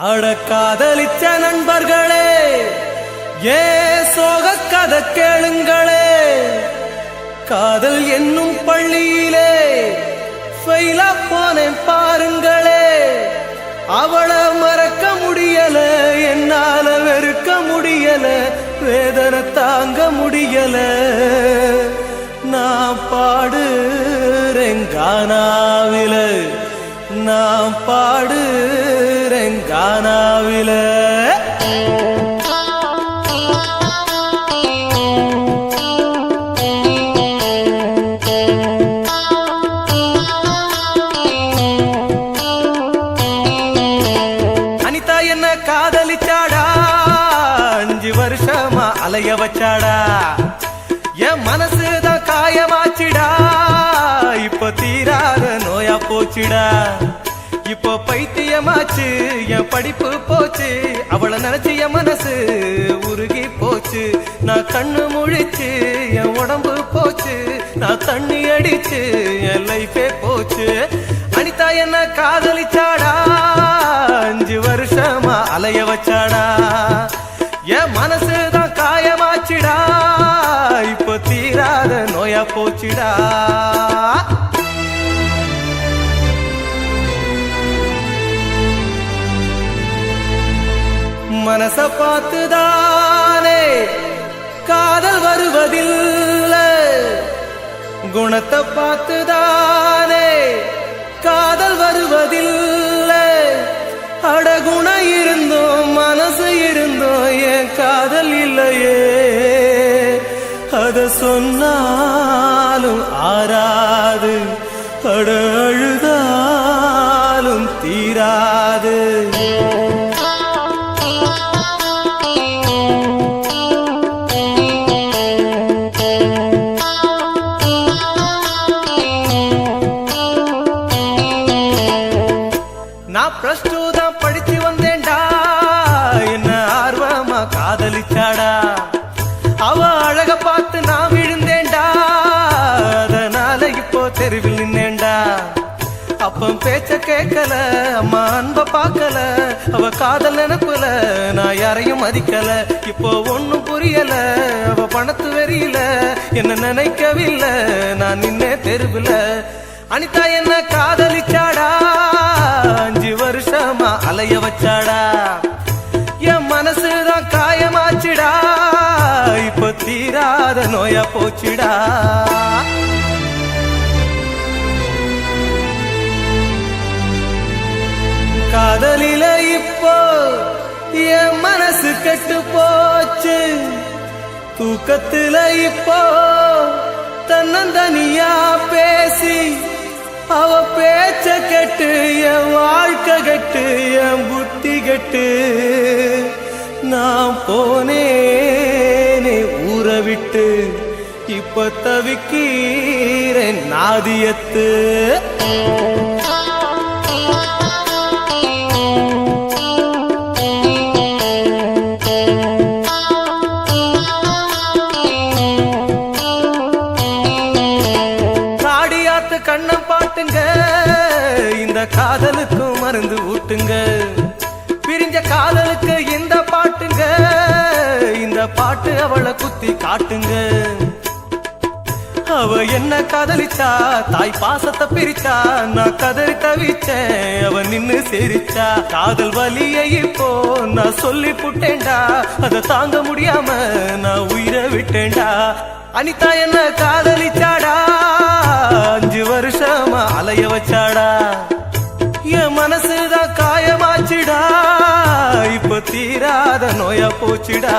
அட காதலிச்ச நண்பர்களே, ஏ சோக கதை கேளுங்களே. காதல் என்னும் பள்ளியிலே ஃபெயிலா போனேன் பாருங்களே. அவளை மறக்க முடியல, என்னால வெறுக்க முடியல, வேதனை தாங்க முடியல. நான் பாடுறேன் கானாவில, நான் பாடுறேன் கானாவில. அனிதா என்ன காதலிச்சாடா, 5 வருஷமா அலைய வச்சாடா. என் மனசுதான் காயமாச்சிடா, இப்ப தீராத நோயா போச்சுடா. இப்போ பைத்தியமாச்சு, என் படிப்பு போச்சு, அவளை நினைச்சு என் மனசு உருகி போச்சு. நான் கண்ணு முழிச்சு என் உடம்பு போச்சு, நான் தண்ணி அடிச்சு என் லைஃபே போச்சு. அனிதா என்ன காதலிச்சாடா, 5 வருஷமா அலைய வச்சாடா. என் மனசுதான் காயமாச்சுடா, இப்போ தீராத நோயா போச்சுடா. மனச பார்த்துதானே காதல் வருவதில்லை, குணத்தை பார்த்துதானே காதல் வருவதில்லை. அடகுண இருந்தோம் மனசு இருந்தோம், என் காதல் இல்லையே. அத சொன்னாலும் ஆறாது, அட அழுதாலும் தீராது. நான் +2 தான் படிச்சு வந்தேன்டா, என்ன ஆர்வமா காதலிச்சாடா. அவ அழக பார்த்து நான் விழுந்தேன்டா, அதனால இப்போ தெருவில் நின்னேன்டா. அப்பம் பேச்ச கேட்கல, அம்மா அன்ப பார்க்கல, அவ காதல் நினைப்புல நான் யாரையும் மதிக்கல. இப்போ ஒண்ணும் புரியல, அவ பணத்து வெறியில என்ன நினைக்கவில்லை, நான் நின்னே தெருவில். அனிதா என்ன காதலிச்சாடா, 5 வருஷமா அலைய வச்சாடா. என் மனசுதான் காயமாச்சுடா, இப்ப தீராத நோயா போச்சுடா. காதலில இப்போ என் மனசு கெட்டு போச்சு, தூக்கத்துல இப்போ தன்னந்தனியா பேசி அவ பேச்ச கெட்டு என் வாழ்க்கை கெட்டு என் புத்தி கெட்டு. நான் போனேனே ஊற விட்டு, இப்ப தவிக்கிறேன் நாதியத்து. கண்ணம் பாட்டுங்க, இந்த காதலுக்கும் மருந்து ஊட்டுங்க. பிரிஞ்ச காதலுக்கு இந்த பாட்டுங்க, இந்த பாட்டு அவளை குத்தி காட்டுங்க. அவ என்ன காதலிச்சா, தாய் பாசத்தை பிரிச்சா, நான் கதறி தவிச்சேன், அவ நின்னு சிரிச்சா. காதல் வலியை இப்போ நான் சொல்லி புட்டேன்டா, அதை தாங்க முடியாம நான் உயிரை விட்டேன்டா. அனிதா என்ன காதலிச்சாடா, 5 வருஷமா அலைய வச்சாடா. என் மனசுதான் காயமாச்சுடா, இப்ப தீராத நோயா போச்சுடா.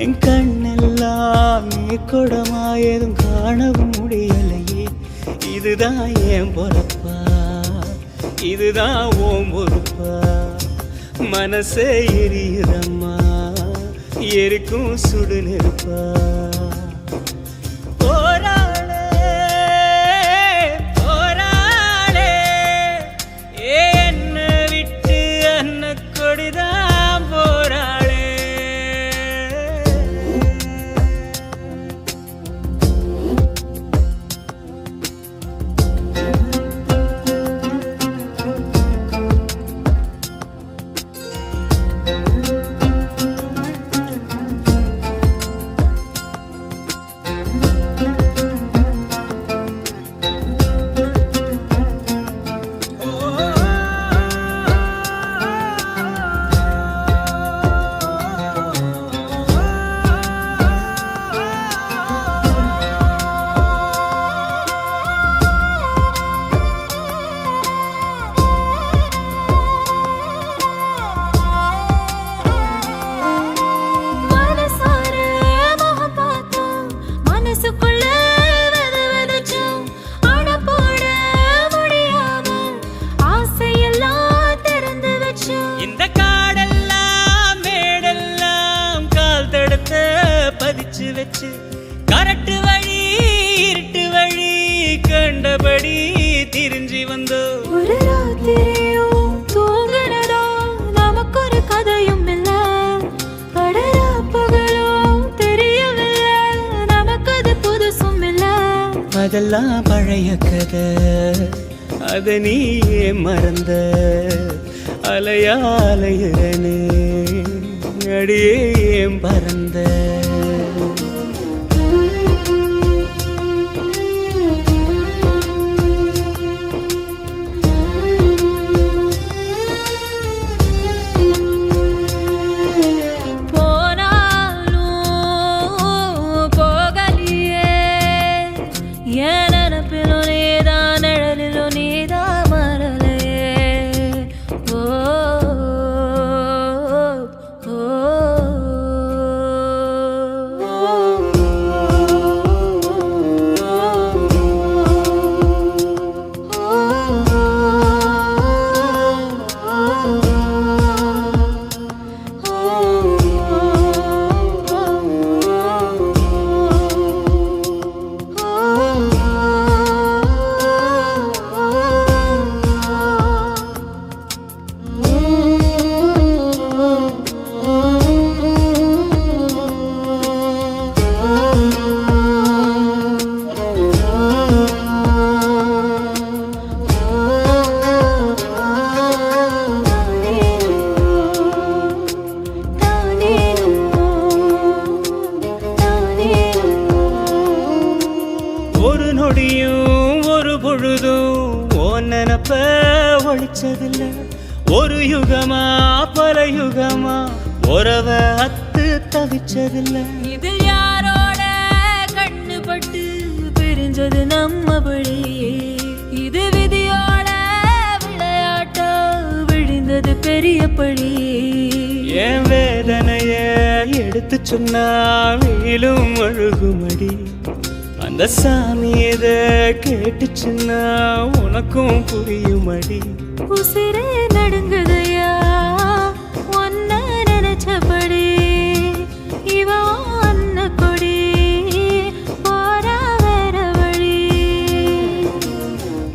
என் கண்ணெல்லாம் நீ கொடமா எதுவும் காணவும் முடியலையே. இதுதான் என் பொறப்பா, இதுதான் ஓம் பொறுப்பா. மனசே எரியுதம்மா, எரிக்கும் சுடு நெருப்பா. வச்சு கரட்டு வழி இருட்டு வழி கண்டபடி திரிஞ்சி வந்தோ. ஒரு ராத்திரியும் தூங்குனதோ நமக்கு ஒரு கதையும் இல்ல, படரா பகலும் தெரியவில்லை நமக்கு அது புதுசும் இல்ல. அதெல்லாம் பழைய கதை, அத நீ மறந்த அலையா அலையனே அடியே பறந்த. ஒரு நொடியும் ஒரு பொழுதும் ஓன் நினப்ப ஒழிச்சதில்ல. ஒரு யுகமா பல யுகமா உறவ அத்து தவிச்சதில்ல. இது யாரோட கண்ணுபட்டு பிரிஞ்சது நம்மபடி, இது விதியோட விளையாட்டா விழுந்தது பெரியபடி. என் வேதனைய எடுத்து சொன்னா வீலும் அழுகுமடி. அந்த சாமி எத கேட்டுச்சுன்னா உனக்கும் புரியுமடி. உசிரே நடுங்குதையா ஒன்ன நினைச்சபடி, இவா அன்ன கொடி போரா வேற வழி.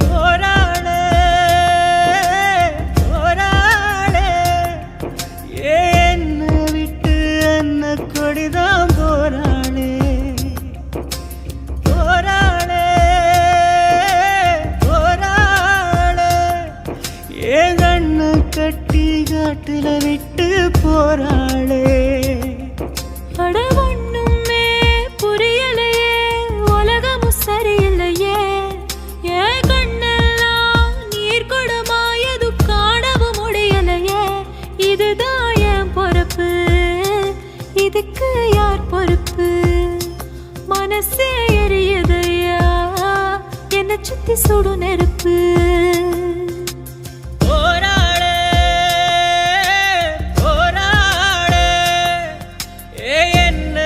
போராடே போராடே என்ன விட்டு அன்ன கொடிதான் போராடே. போராடே போராடே ஏன் கண்ணு கட்டி காட்டுல விட்டு போராளே. அட ஒண்ணுமே புரியலையே, உலகமும் சரியில்லையே. என் கண்ணெல்லாம் நீர் குடமா எது காணவும் முடியலையே. இதுதான் என் பொறுப்பு, இதுக்கு யார் பொறுப்பு? மனசே எரியுதையா என்னை சுத்தி சுடு நெருப்பு. போராடே போராடே என்ன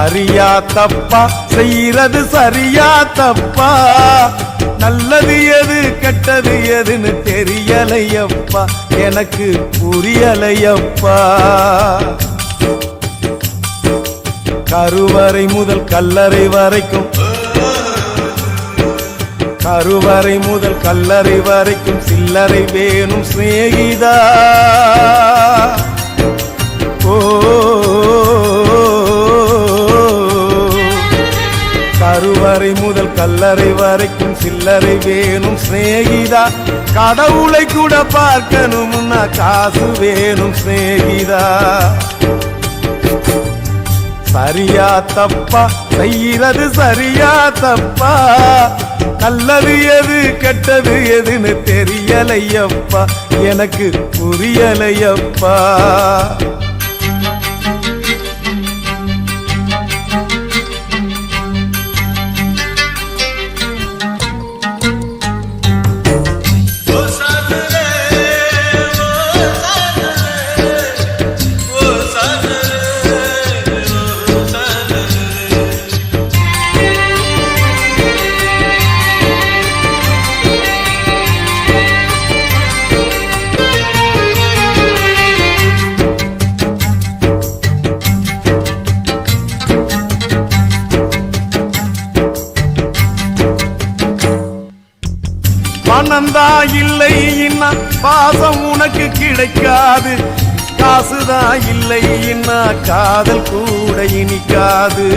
சரியா தப்பா செய்யறது சரியா தப்பா நல்லது எது கெட்டது எதுன்னு தெரியலையப்பா எனக்கு புரியலையப்பா கருவறை முதல் கல்லறை வரைக்கும் கருவறை முதல் கல்லறை வரைக்கும் சில்லறை வேணும் சிநேகிதா ஓ கருவறை முதல் கல்லறை வரைக்கும் சில்லறை வேணும் சிநேகிதா கடவுளை கூட பார்க்கணும்னா காசு வேணும் சிநேகிதா சரியா தப்பா செய்யறது சரியா தப்பா நல்லது எது கெட்டது எதுன்னு தெரியலையப்பா எனக்கு புரியலையப்பா பணந்தா இல்லை இன்னா பாசம் உனக்கு கிடைக்காது காசுதான் இல்லை இன்னா காதல் கூட இனிக்காது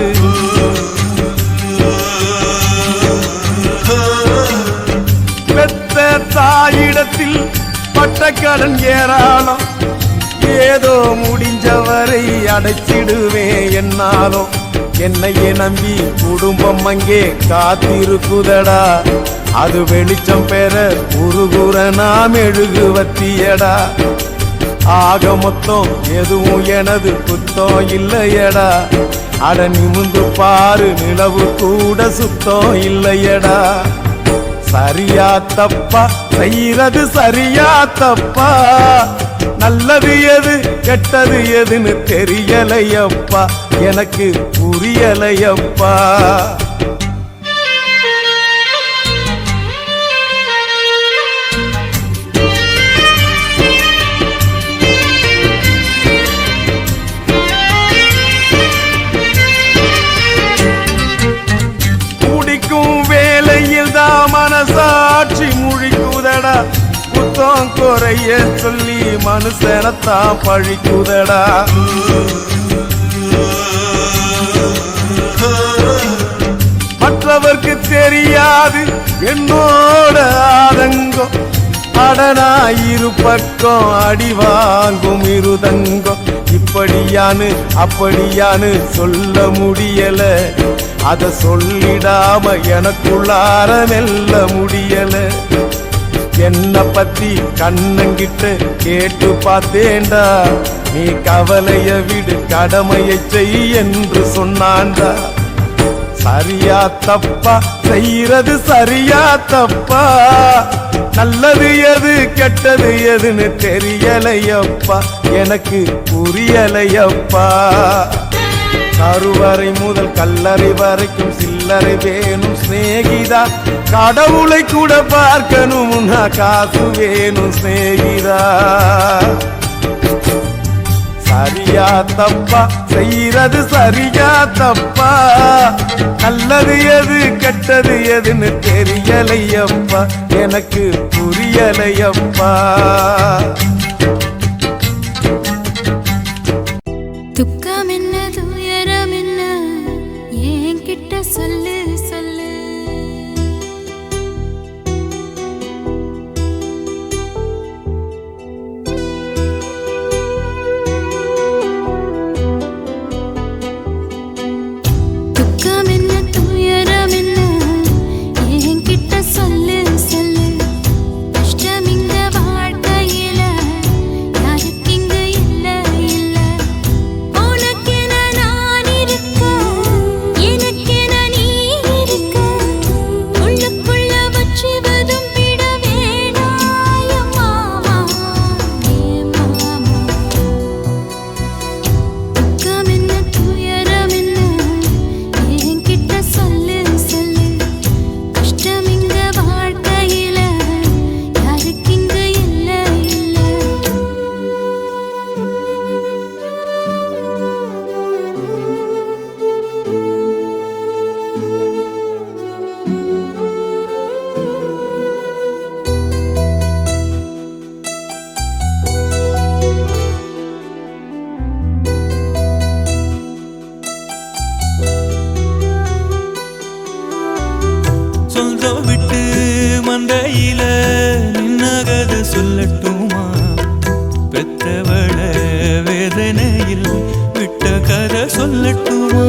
பெத்த தாயிடத்தில் பட்ட கடன் ஏராளம் ஏதோ முடிஞ்சவரை அடைச்சிடுவேன் என்னாலும் என்னையே நம்பி குடும்பம் அங்கே காத்திருக்குதடா அது வெளிச்சம் பெற உருகுற நாம் எழுகுவத்தியடா ஆக மொத்தம் எதுவும் எனது குத்தம் இல்லையடா அட நிமிந்து பாரு நிலவு கூட சுத்தம் இல்லையடா சரியா தப்பா செய்யறது சரியா தப்பா நல்லது எது கெட்டது எதுன்னு தெரியலையப்பா எனக்கு புரியலையப்பா மனசாட்சி முழிக்குதடா குத்தம் குறைய சொல்லி மனுஷனத்தான் பழிக்குதடா மற்றவர்க்கு தெரியாது என்னோட ஆதங்கம் அடனாயிரு பக்கம் அடி வாங்கும் இருதங்கம் இப்படியானு அப்படியானு சொல்ல முடியல அத சொல்லிடாம எனக்குள்ளார மெல்ல முடியல என்ன பத்தி கண்ணங்கிட்ட கேட்டு பார்த்தேன்டா நீ கவலைய விடு கடமையை செய் என்று சொன்னான்டா சரியா தப்பா செய்யறது சரியா தப்பா நல்லது எது கெட்டது எதுன்னு தெரியலையப்பா எனக்கு புரியலையப்பா கருவறை முதல் கல்லறை வரைக்கும் சில்லறை வேணும் சிநேகிதா கடவுளை கூட பார்க்கணும்னா காசு வேணும் சிநேகிதா சரியா தப்பா செய்யறது சரியா தப்பா நல்லது எது கெட்டது எதுன்னு தெரியலையப்பா எனக்கு புரியலையப்பா துக்கம் என்ன துயரம் என்ன என்கிட்ட சொல்லு சொல்லு துக்கம் என்ன துயரம் என்ன என்கிட்ட சொல்லு சொல்லு கஷ்டம் இந்த வாழ்க்கையில சொல்லட்டுமா பெத்தவள வேதனையில் விட்ட கதை சொல்லட்டுமா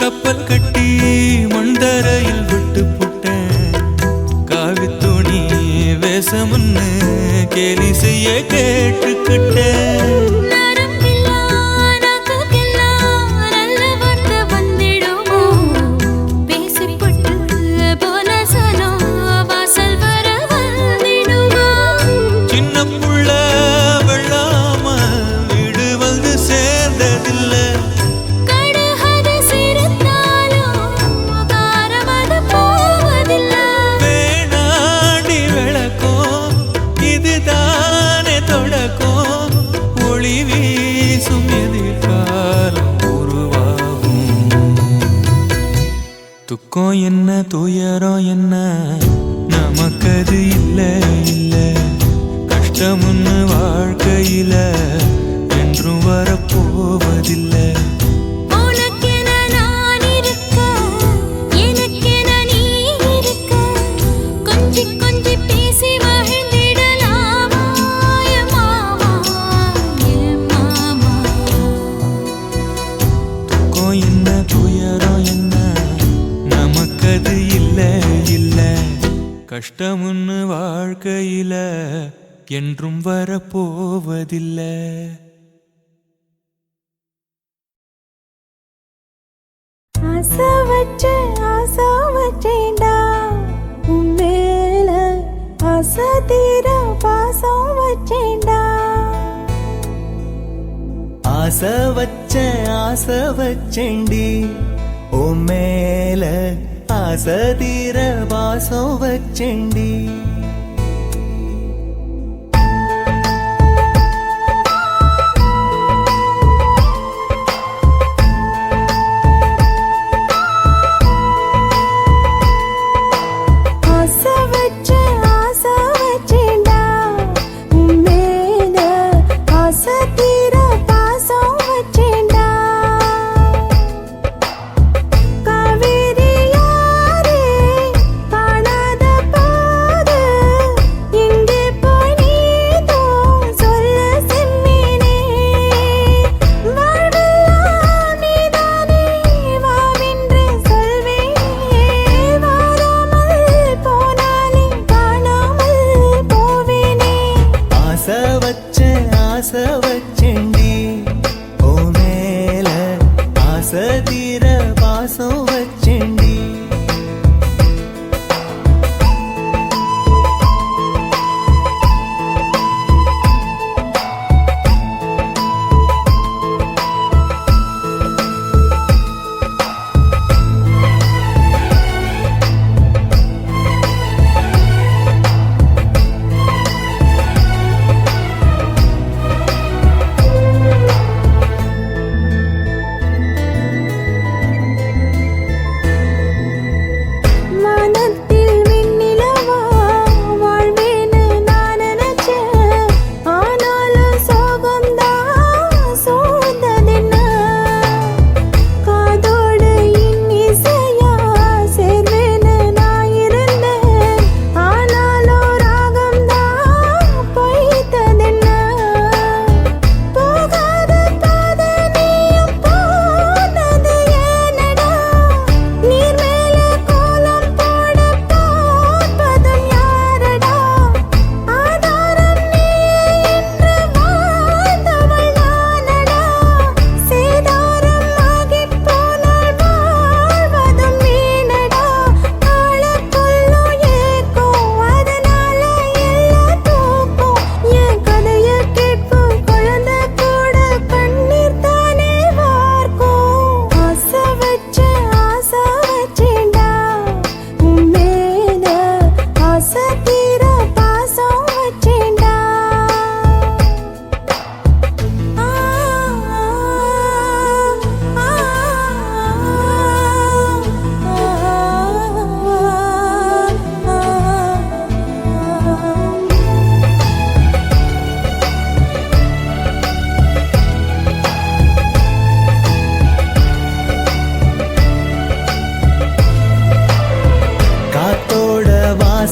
கப்பல் கட்டி மண்டரையில் விட்டு புட்டேன் காவி துணி வேஷமுன்னு கேலி செய்ய கேட்டுக்கிட்டேன் துக்கம் என்ன துயரம் என்ன நமக்கது இல்ல இல்ல கஷ்டம்னு வாழ்க்கையில என்றும் வரப்போவதில்லை கஷ்டமுன்னு வாழ்க்கையில என்றும் வரப்போவதில்லை ஆசை வச்சேன்டா உன் மேல ஆசை தீர பாசம் வச்சேன்டா ஆசை வச்சேன்டி உன் மேல ஆசை தீர பாசம் வச்சேன்டி காவேரி யாரே காணாத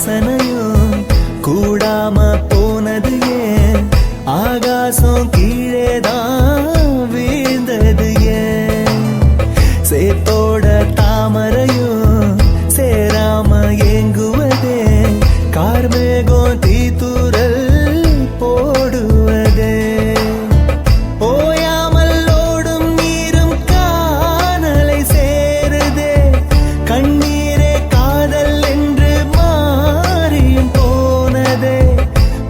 வாசனையும் கூடாம போனது ஏன் ஆகாசம் கீழேதான் வீழ்ந்தது ஏன் சேத்தோட தாமரையும் சேராம ஏங்குவதே கார்மேகம் தீத்துரல் போடுவதே ஓயாமல் ஓடும் நீரும் காணலை சேருதே கண்ணீரே காதல் என்று மாறியும் போனதே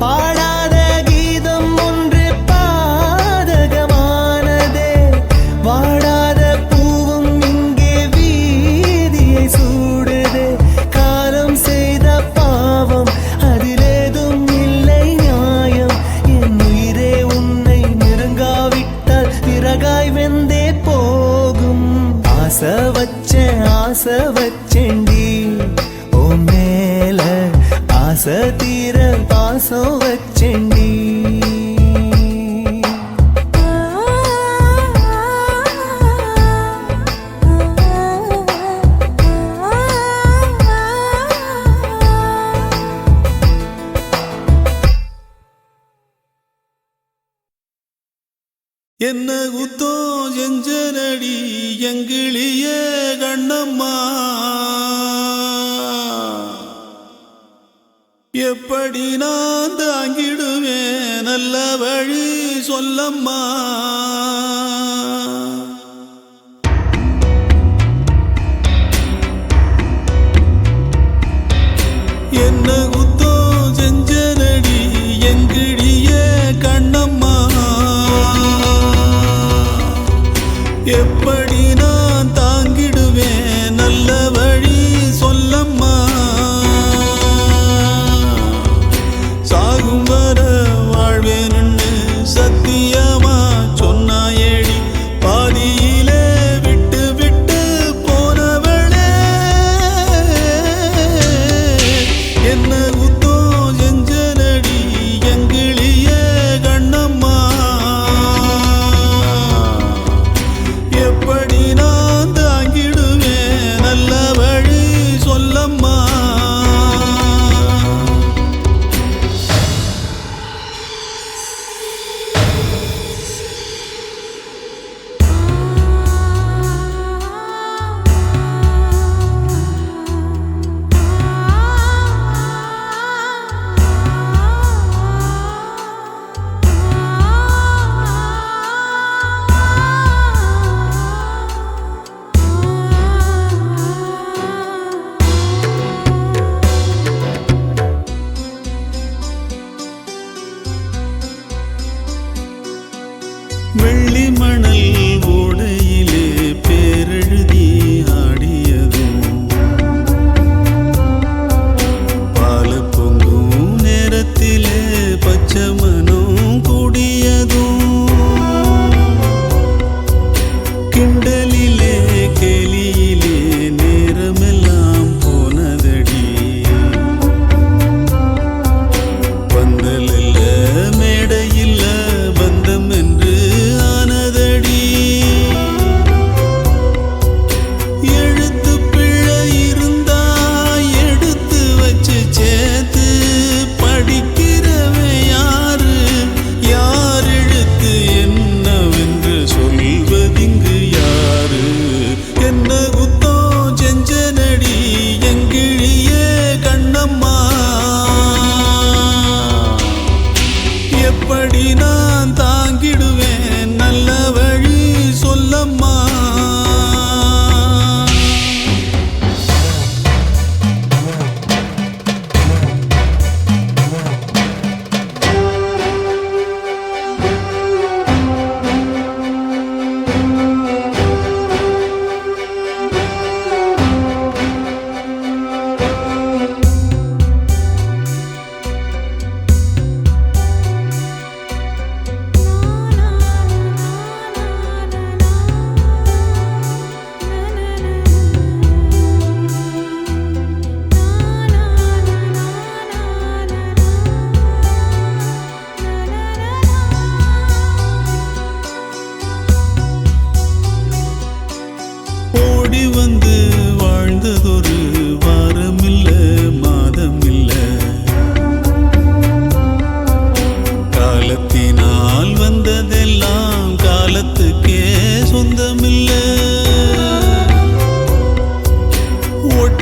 பாடாத கீதம் ஒன்று பாதகமானதே வாடாத பூவும் இங்கே வீதியை சூடுதே காலம் செய்த பாவம் அதிலேதும் இல்லை நியாயம் என் உயிரே உன்னை நெருங்காவிட்டால் பிறகாய் வெந்தே போகும் ஆசை வச்சேன்டி ஓ மேல ஆசை தீர பாசம் வச்சேன்டி என்ன குத்தோ செஞ்சனடி எங்கிளிய கண்ணம்மா எப்படி நான் தாங்கிடுவேன் நல்ல வழி சொல்லம்மா என்ன குத்தோ செஞ்சனடி எங்கிளிய கண்ணம்மா எப்படி நான் தாங்கிடுவேன் நல்ல வழி சொல்லம்மா சாகும் வர வாழ்வேன்னு சத்தியமா சொன்ன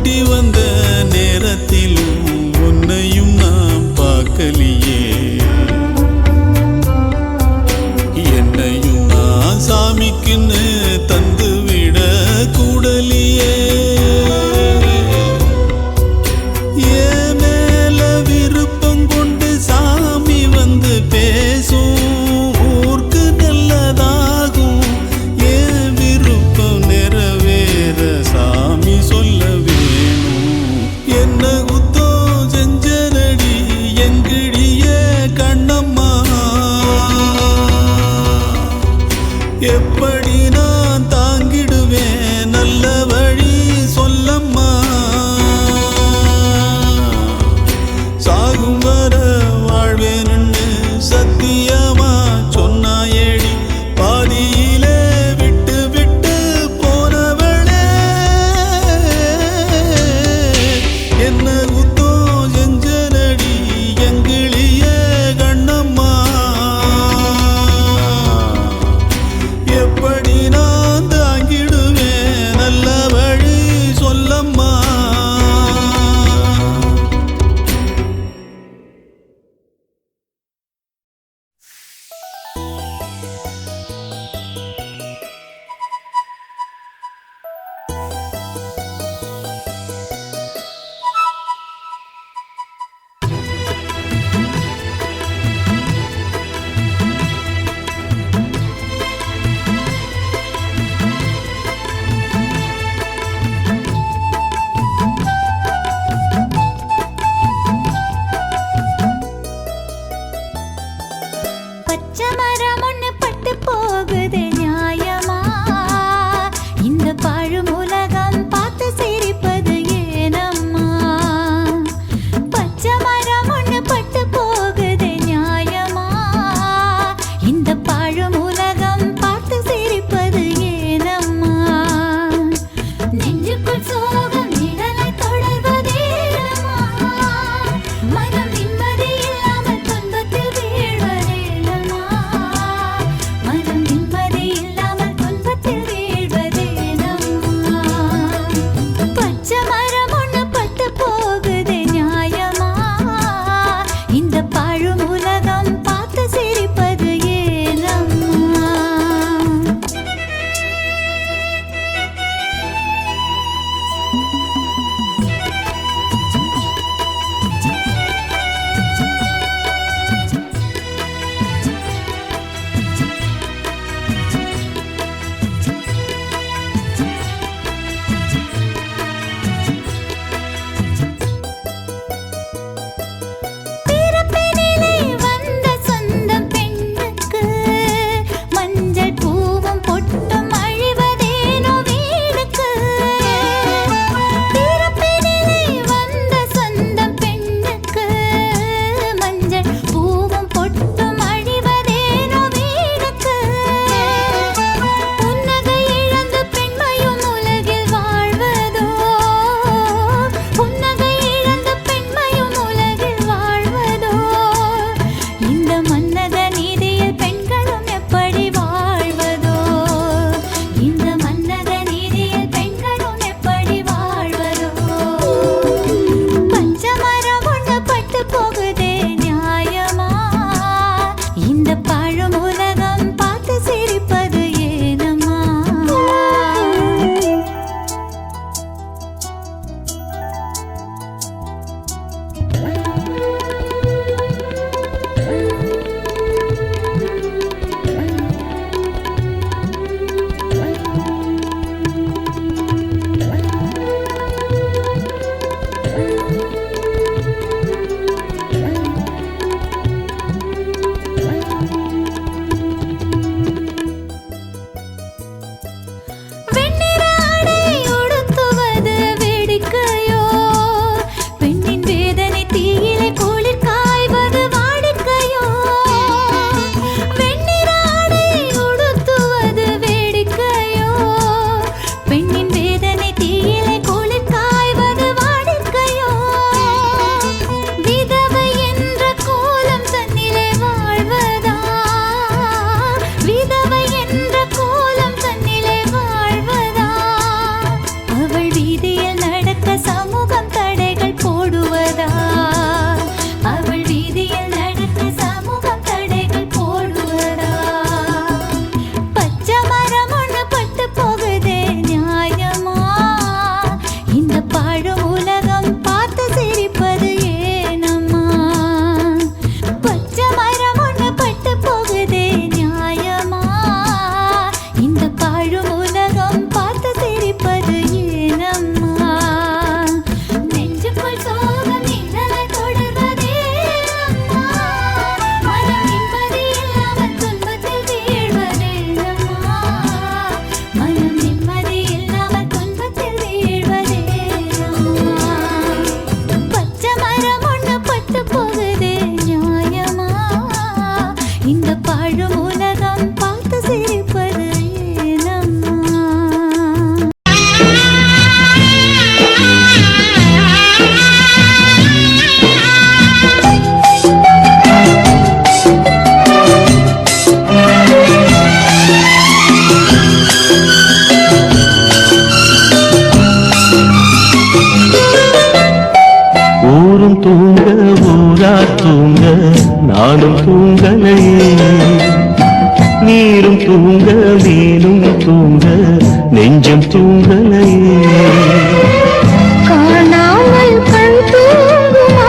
ஓட்டி வந்த நேரத்திலும் உன்னையும் நான் பார்க்கலையே. என்னையும் நான் சாமிக்குன்னு தந்து விட கூடலியே. என் மேல விருப்பம் கொண்டு சாமி வந்து பேசும், ஊருக்கு நல்லதாகும். என் விருப்பம் நிறைவேற சாமி சொல்ல வேணும். என்ன குத்தம் செஞ்சனடி எங்கிடி பாழும் உலகம் பார்த்து சிரிப்பது ஏனம்மா? பச்சை மரம் ஒண்ணு பட்டு போகுதே நியாயமா? இந்த பாழும் உலகம் பார்த்து சிரிப்பது ஏனம்மா? நெஞ்சுக்குள் சோகம் நிழலை தொடர்வதே அம்மா. மனம் நிம்மதி இல்லாமல் துன்பத்தில் வீழ்வதே அம்மா. மனம் நிம்மதி இல்லாமல் துன்பத்தில் வீழ்வதே அம்மா. பச்சை மரம் ஒண்ணு பட்டு போகுதே நியாயமா? இந்த பாழும் உலகம் பார்த்து சிரிப்பது ஏனம்மா? ஊரும் தூங்க ஊரா தூங்க நானும் தூங்கலையே, நீரும் தூங்க மீனும் தூங்க நெஞ்சம் தூங்கலையே. காணாமல் கண் தூங்குமா,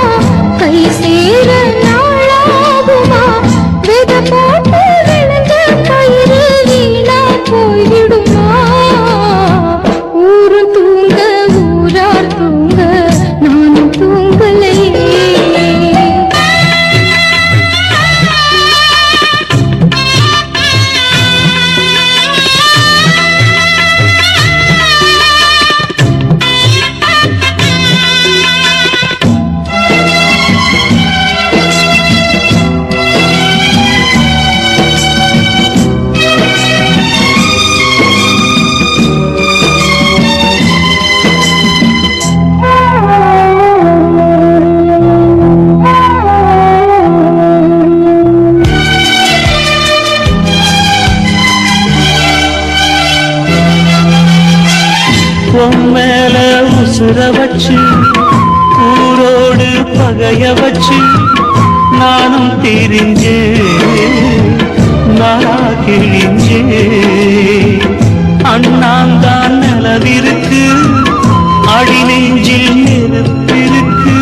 கை சேர நாளாகுமா? வித போட்டு விழுந்த பயிறு வீணா போய்விடுமா? ஊரு தூங்க ஊரார் தூங்க நானும் தூங்கலையே. மேல உசுர வச்சு ஊரோடு பகைய வச்சு நானும் திரிஞ்சே நாளா கிழிஞ்சே. அண்ணாந்தான் நிலவிருக்கு அடி நெஞ்சில் நெருப்பிருக்கு,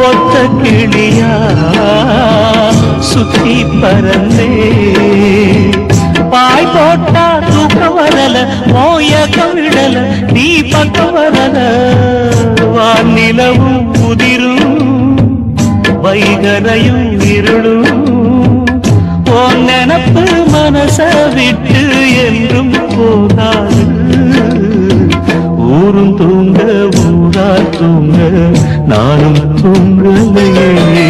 ஒத்த கிளியா சுத்தி பறந்தே. பாய் போட்டா தூக்கம் வரல, மோயக்கம் விடல, நீ பக்கம் வரல. வானிலவும் உதிரும் வைகரையும் இருளும், உன் நினப்பு மனச விட்டு என்றும் போகாது. ஊரும் தூங்க ஊரா தூங்க நானும் தூங்கலையே.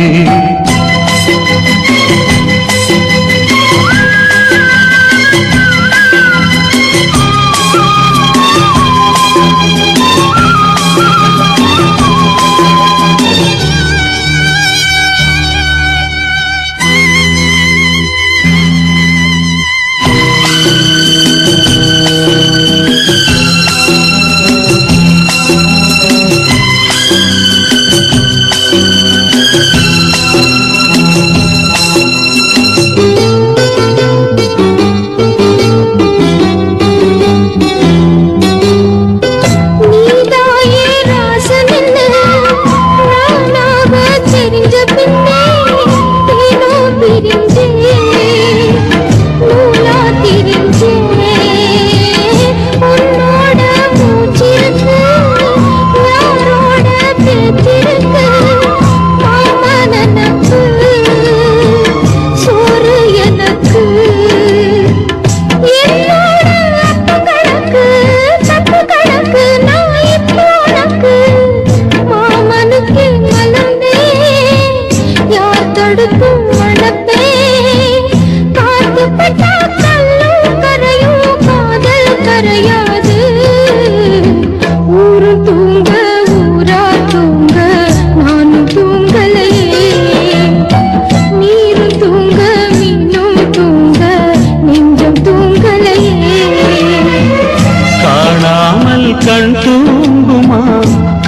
கண் தூங்குமா,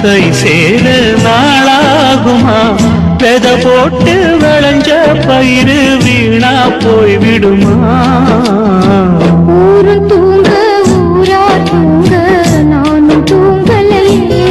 கை சேர நாளாகுமா, பெத போட்டு விளைஞ்ச பயிறு வீணா போய்விடுமா? ஊரு தூங்க ஊரா தூங்க நானும் தூங்கலையே.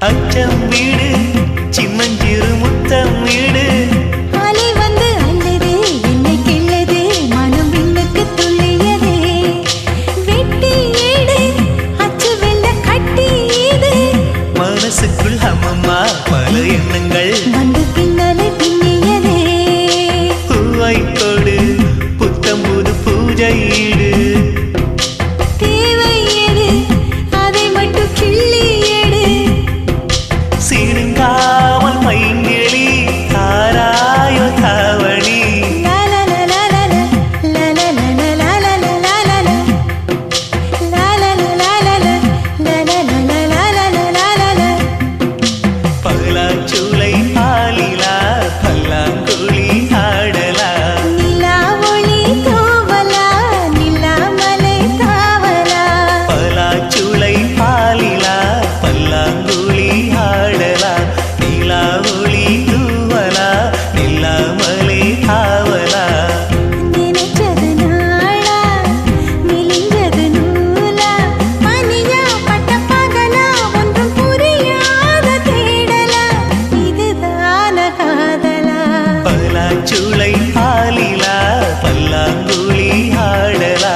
அச்சம் வீடு சின்னஞ்சிறு முத்தம் வீடு அலை வந்து அல்லது என்னை கிள்ளது மனம் விண்ணுக்கு துள்ளியதே வெட்டி ஏடு அச்சு வெள்ள கட்டி இது மனசுக்குள் அம்மம்மா பல எண்ணங்கள் வந்து பின்னலை பின்னியதே பூவை கொடு புத்தம் புது பூஜை ஈடு தேவை எது அதை மட்டும் கிள்ளி எடு சீருங்காமல் மைங்கிளி தாராயோ தாவணி பலாச்சூளை பாலிலா பல்லாங்குழி ஆடலா நிலா ஒளி தோவலா நிலாமலை தாவலா பலாச்சூளை பாலிலா பல்லாங்குழி ஆடலா நிலா ஒளி தூவலா நில்லாமலே ஆவலா நினைச்சது நாளா மெலிஞ்சது நூலா பனியா பட்ட பகலா ஒன்றும் புரியாத தேடலா இதுதான காதலா பலாச்சூளை பாலிலா பல்லாங்குழி ஆடலா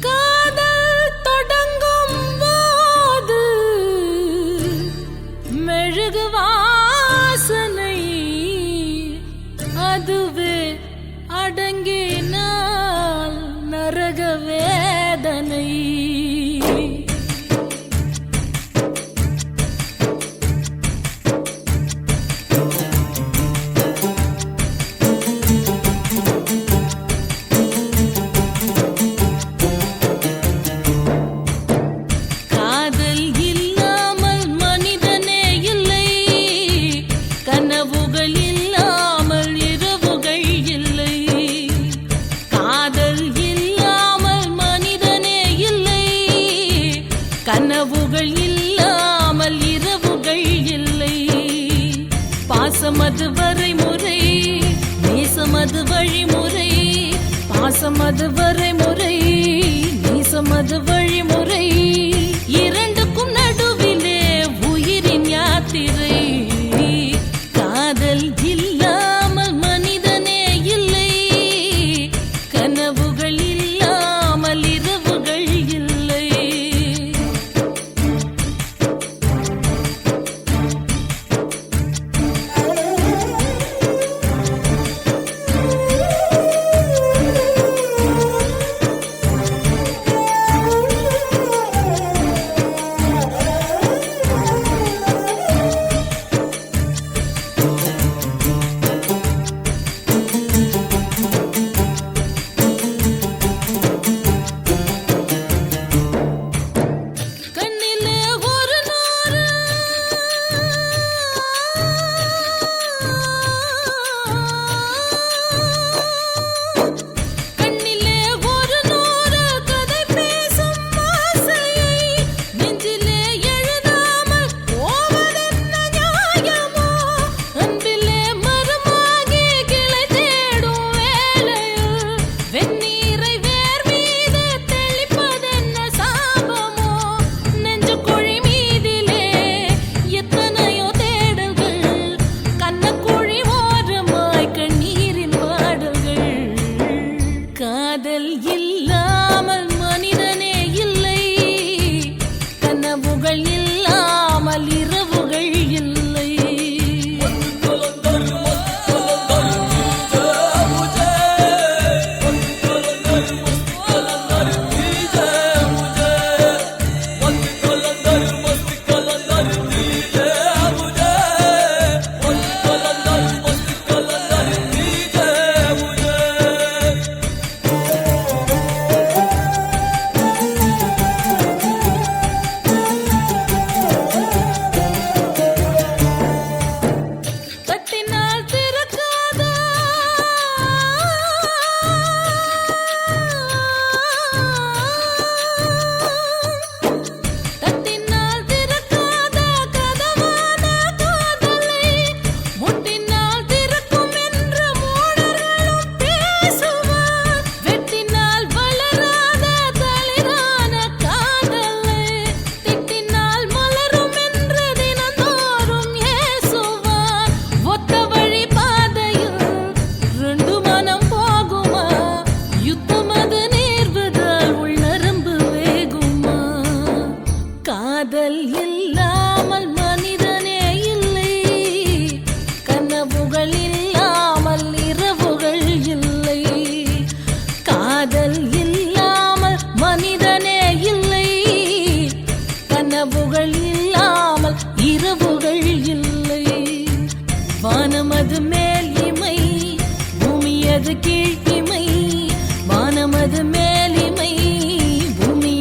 காதல் தொடங்கும் போது மெழுகு வாசனை அதுவே அடங்கினால் நரக வேதனை காதல் இல்லாமல் மனிதனே இல்லை கனவுகள் இல்லாமல் இரவுகள் இல்லை காதல் இல்லாமல் மனிதனே இல்லை கனவுகள் இல்லாமல் இரவுகள் இல்லை பாசமது வரைமுறை நேசமது வழிமுறை பாசமது வரைமுறை நேசமது வழிமுறை இரண்டுக்கும் நடுவிலே உயிரின் யாத்திரை காதல் இல்லாமல் மனிதனே இல்லை கனவுகள் இல்லாமல் இரவுகள் இல்லை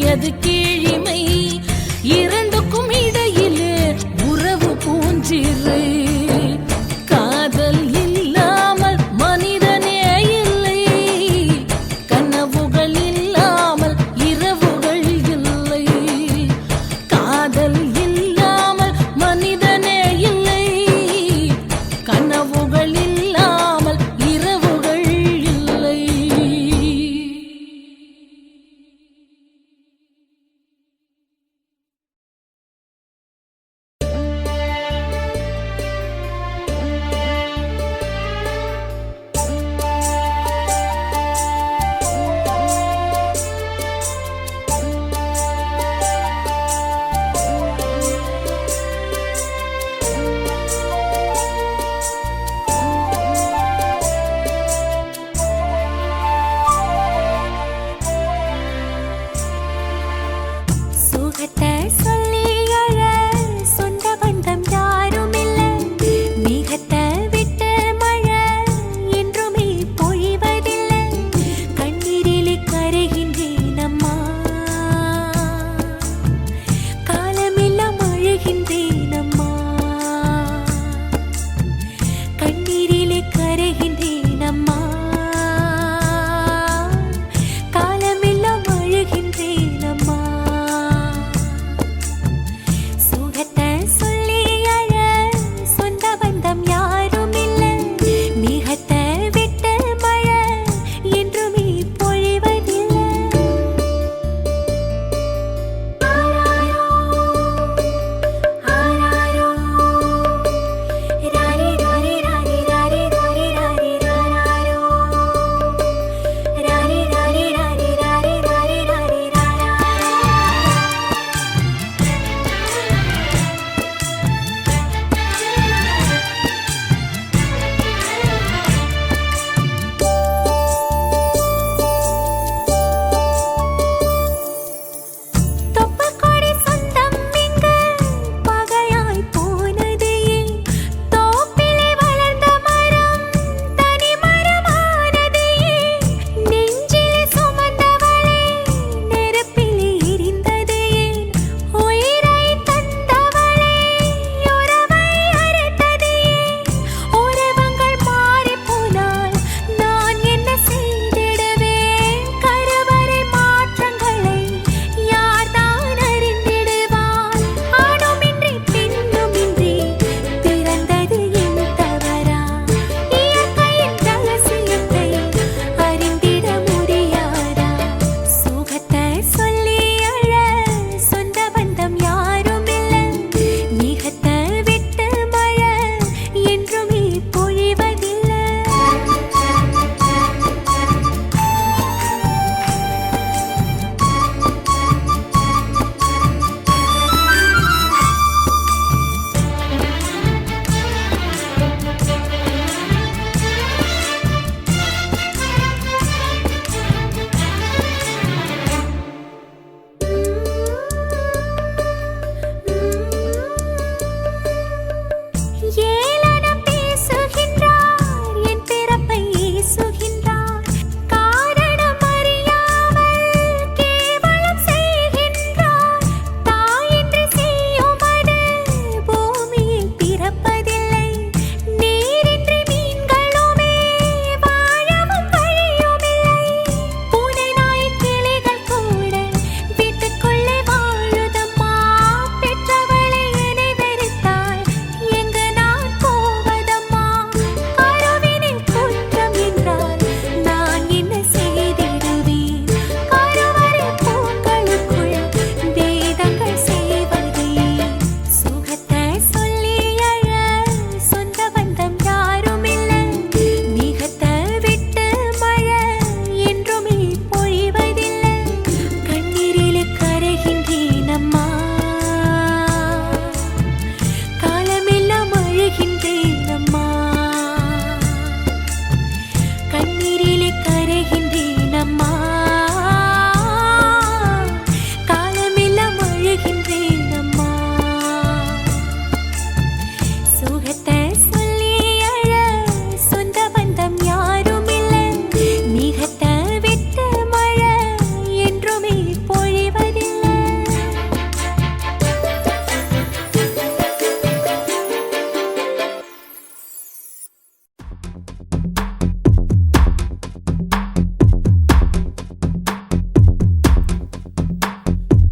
எது கீழிமை இரண்டுக்கும் இடையிலே உறவு பூஞ்சிரு காதல் இல்லாமல் மனிதனே இல்லை கனவுகள் இல்லாமல் இரவுகள் இல்லை காதல் இல்லாமல் மனிதனே இல்லை கனவுகள் இல்லாமல் இரவுகள் இல்லை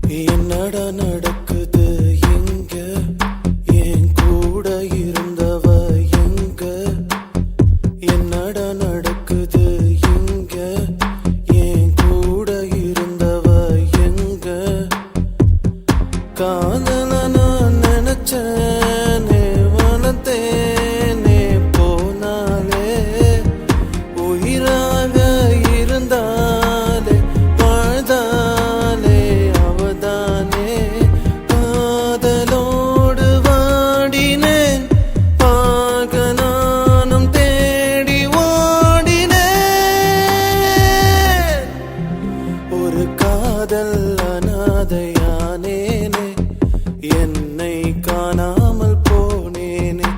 என்னடா நடக்குது எங்க என் கூட இருந்தவ எங்க என்னடா நடக்குது எங்க என் கூட இருந்தவ எங்க காதல நான் நினைச்சேனே வனத்தேனே போனாலே உயிராக இருந்தாலே வாழ்ந்தாலே அவதானே காதலோடு வாடினேன் பார்க்க நானும் தேடி ஓடினேன் ஒரு காதல் அனாதையானேனே என்னை காணாமல் போனேனே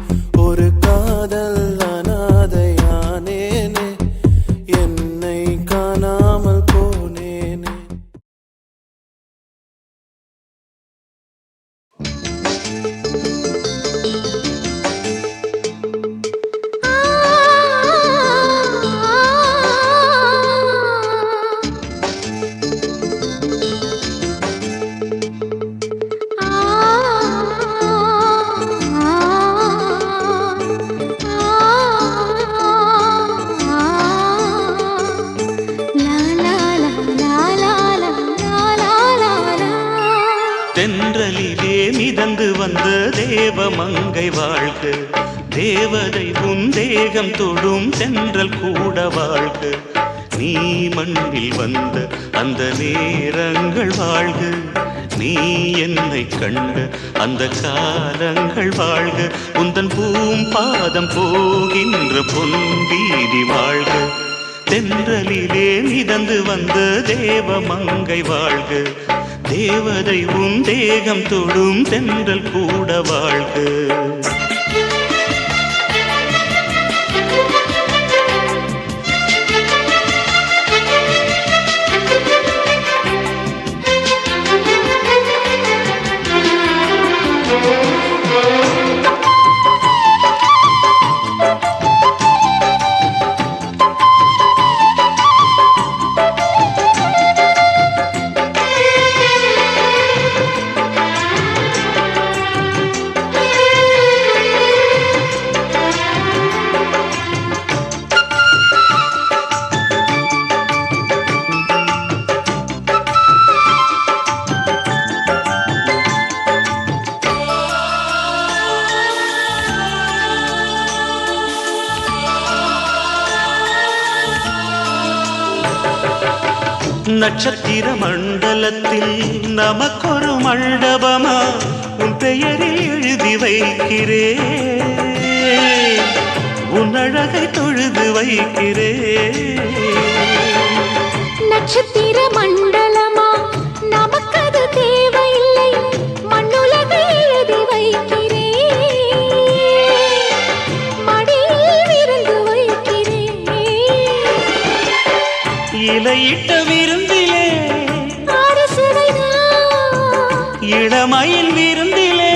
ஒரு காதல் அனாதையானேனே என்னை காணாமல் போனேனே தென்றலிலே மிதந்து வந்த தேவமங்கை வாழ்க தேவதை உன் தேகம் தொடும் தென்றல் கூட வாழ்க நீ மண்ணில் வந்த அந்த நேரங்கள் வாழ்க நீ என்னை கண்ட அந்த காலங்கள் வாழ்க உந்தன் பூம்பாதம் போகின்ற பொன் வீதி வாழ்க தென்றலிலே மிதந்து வந்த தேவமங்கை வாழ்க தேவதை உன் தேகம் தொடும் தென்றல் கூட வாழ்க நட்சத்திர மண்டலத்தில் நமக்கொரு மண்டபமா உன் பெயரில் எழுதி வைக்கிறேன் உன் அழகை தொழுது வைக்கிறேன் நட்சத்திர மண்டலமா நமக்கது தேவையில்லை மண்ணுலகை எழுதி வைக்கிறேன் மடியில் விருந்து வைக்கிறேன் இலையிட்ட விருந்திலே ஆறு சுவைதான் இளமயில் விருந்திலே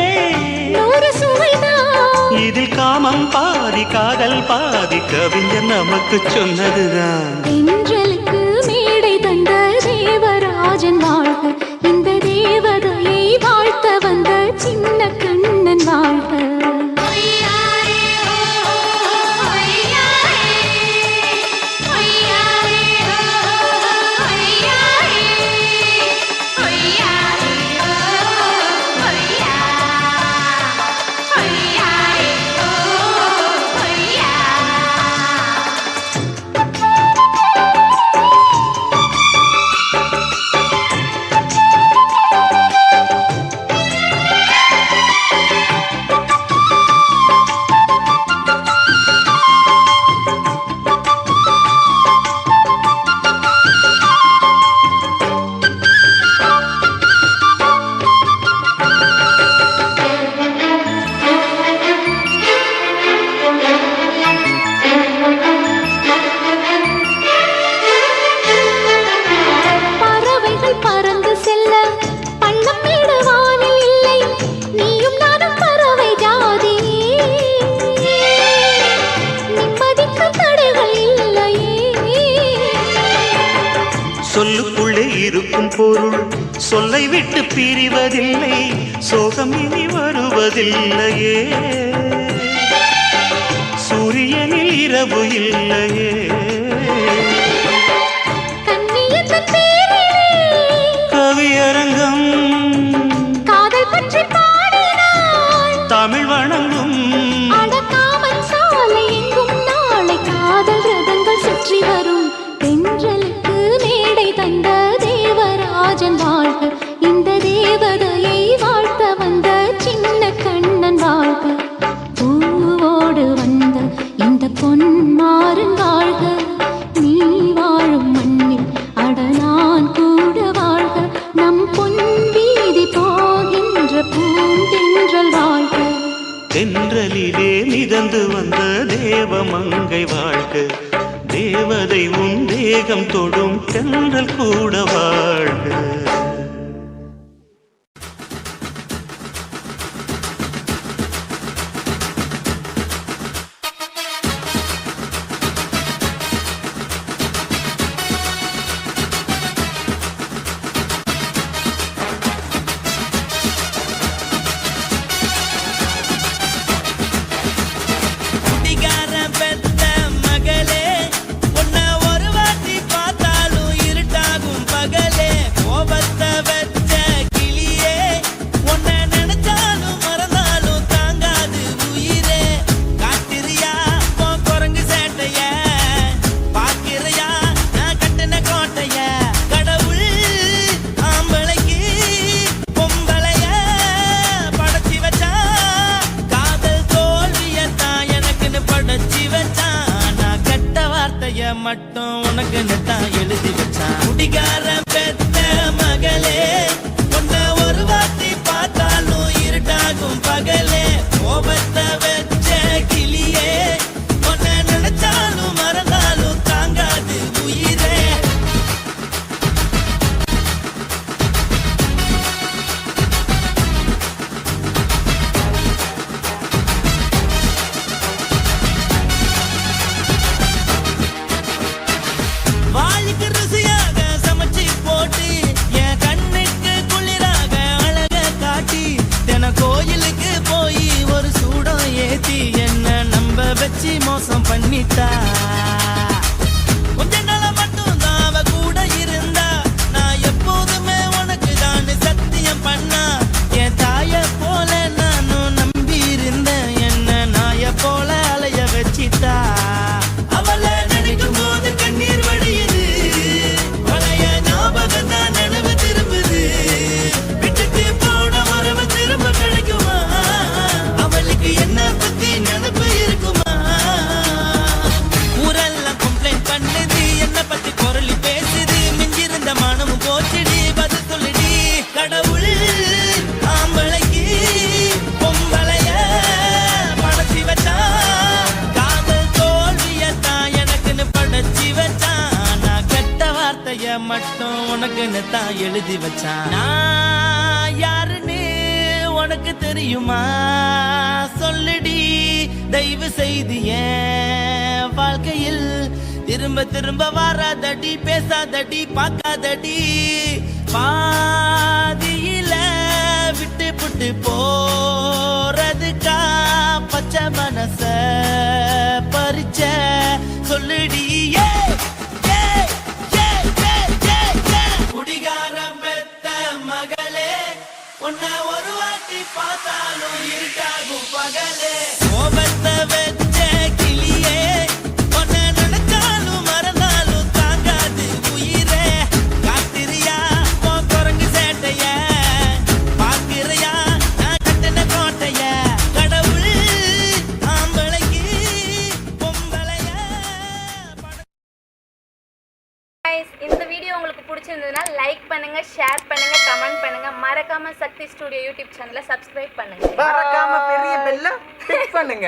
நூறு சுவைதான் இதில் காமம் பாதி காதல் பாதி கவிஞர் நமக்கு சொன்னதுதான் தென்றலுக்கு மேடை தந்த தேவராஜன் வாழ்க இந்த தேவதையை வாழ்த்த வந்த சின்ன கண்ணன் வாழ்க சொல்லை விட்டு பிரிவதில்லை, சோகம் இனி வருவதில்லையே. சூரியனில் இரவு இல்லையே. கவியரங்கம் காதல் பற்றி பாடினாள், தமிழ் வணங்கும் அடக்காமல் சாலை எங்கும் நாளை காதல் ரதங்கள் சுற்றி வரும். தென்றலுக்கு மேடை தந்த தேவராஜன் வாழ்க, இந்த தேவதையை வாழ்த்த வந்த சின்ன கண்ணன் வாழ்க. பூவோடு வந்த இந்த பொன்மாறன் வாழ்க, நீ வாழும் மண்ணில் அட நான் கூட வாழ்க. நம் பொன் வீதி போகின்ற பூந்தென்றல் வாழ்க. தென்றலிலே மிதந்து வந்த தேவமங்கை வாழ்க, தேவதை உன் தேகம் தொடும் தென்றல் கூட வாழ்க. மட்டும் உனக்கு நெத்தான் எழுதி வச்சான். குடிகார பெத்த மகளே, உன்னை ஒரு வாட்டி பார்த்தாலும் இருட்டாகும் பகலே. கோபத்தை வச்ச கிளியே, உன்னை நினைச்சாலும் மறந்தாலும் தாங்காது உயிரே. வாய்க்கு ருசியாக சமைச்சு போட்டு, என் கண்ணுக்கு குளிராக அழக காட்டி, தின கோயிலுக்கு போய் ஒரு சூடம் ஏத்தி என்ன நம்ப வச்சு மோசம் பண்ணிட்டா. கொஞ்ச நாள மட்டும் தான் அவ கூட இருந்தா, நான் எப்போதுமே உனக்கு தான் சத்தியம் பண்ணா. என் தாய போல நானும் நம்பி இருந்தேன், என்ன நாய போல அலைய வச்சிட்டா. அவளை நினைக்கும் போது கண்ணீர் வடியுது, பழைய ஞாபகம் தான் நினைவு திரும்புது. விட்டுட்டு போன உறவு திரும்ப கிடைக்குமா? அவளுக்கு என்ன பத்தி நினைப்பு இருக்குமா? ஊரெல்லாம் கம்ப்ளைண்ட் பண்ணுது, என்ன பத்தி குரலி பேசுது. மிஞ்சிருந்த மானமும் போச்சுடி, பதில் சொல்லுடி. கடவுள் ஆம்பளைக்கு பொம்பளைய படைச்சி வச்சா, காதல் தோல்வியத்தான் எனக்குன்னு படைச்சி வச்சான். நான் கெட்ட வார்த்தைய மட்டும் உனக்குன்னு தான் எழுதி வச்சான். நான் யாருன்னு உனக்கு தெரியுமா? சொல்லுடி தயவு செய்து என் வாழ்க்கையில் திரும்ப திரும்ப வராதடி, பேசாதடி, பார்க்காதடி. பாதியில விட்டு புட்டு போறதுக்கா பச்சை மனச பறிச்ச சொல்லுடி. குடிகாரம் பெத்த மகளே, உன்னை ஒரு வாட்டி பார்த்தாலும் இருட்டாகும் பகலே. கோபத்தை வச்ச கிளியே, உன்னை நினைச்சாலும் மறந்தாலும் தாங்காது உயிரே. காத்திரியா உன் குரங்கு சேட்டைய, பார்க்கிறியா நான் கட்டின கோட்டைய. கடவுள் ஆம்பளைக்கு பொம்பளைய Guys, இந்த வீடியோ உங்களுக்கு பிடிச்சிருந்ததுன்னா லைக் பண்ணுங்க, ஷேர் பண்ணுங்க, கமெண்ட் பண்ணுங்க. மறக்காம சக்தி ஸ்டுடியோ யூடியூப் சேனலை சப்ஸ்கிரைப் பண்ணுங்க. மறக்காம பெரிய பெல்ல கிளிக் பண்ணுங்க.